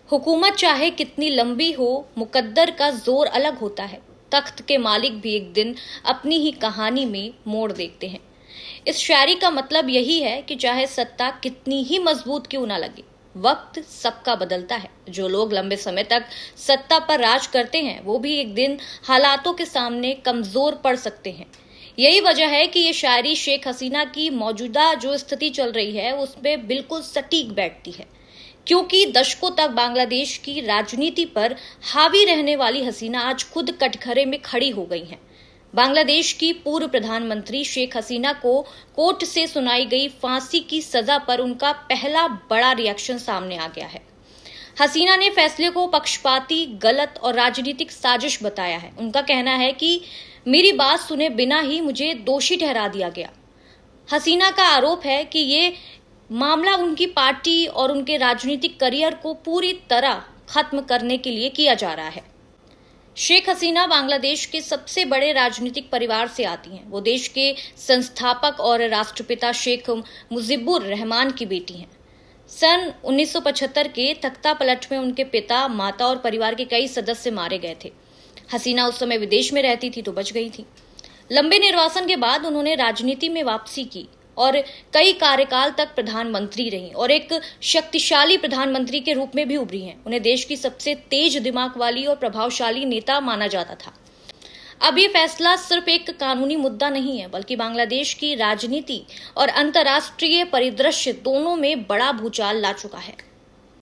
हुकूमत चाहे कितनी लंबी हो, मुकद्दर का जोर अलग होता है। तख्त के मालिक भी एक दिन अपनी ही कहानी में मोड़ देखते हैं। इस शायरी का मतलब यही है कि चाहे सत्ता कितनी ही मजबूत क्यों ना लगे, वक्त सबका बदलता है। जो लोग लंबे समय तक सत्ता पर राज करते हैं, वो भी एक दिन हालातों के सामने कमजोर पड़ सकते हैं। यही वजह है कि ये शायरी शेख हसीना की मौजूदा जो स्थिति चल रही है उसमें बिल्कुल सटीक बैठती है, क्योंकि दशकों तक बांग्लादेश की राजनीति पर हावी रहने वाली हसीना आज खुद कटघरे में खड़ी हो गई हैं। बांग्लादेश की पूर्व प्रधानमंत्री शेख हसीना को कोर्ट से सुनाई गई फांसी की सजा पर उनका पहला बड़ा रिएक्शन सामने आ गया है। हसीना ने फैसले को पक्षपाती, गलत और राजनीतिक साजिश बताया है। उनका कहना है कि मेरी बात सुने बिना ही मुझे दोषी ठहरा दिया गया। हसीना का आरोप है कि ये मामला उनकी पार्टी और उनके राजनीतिक करियर को पूरी तरह खत्म करने के लिए किया जा रहा है। शेख हसीना बांग्लादेश के सबसे बड़े राजनीतिक परिवार से आती हैं। वो देश के संस्थापक और राष्ट्रपिता शेख मुजीबुर रहमान की बेटी हैं। सन 1975 के तख्ता पलट में उनके पिता, माता और परिवार के कई सदस्य मारे गए थे। हसीना उस समय विदेश में रहती थी तो बच गई थी। लंबे निर्वासन के बाद उन्होंने राजनीति में वापसी की और कई कार्यकाल तक प्रधानमंत्री रही और एक शक्तिशाली प्रधानमंत्री के रूप में भी उभरी हैं। उन्हें देश की सबसे तेज दिमाग वाली और प्रभावशाली नेता माना जाता था। अब ये फैसला सिर्फ एक कानूनी मुद्दा नहीं है, बल्कि बांग्लादेश की राजनीति और अंतर्राष्ट्रीय परिदृश्य दोनों में बड़ा भूचाल ला चुका है।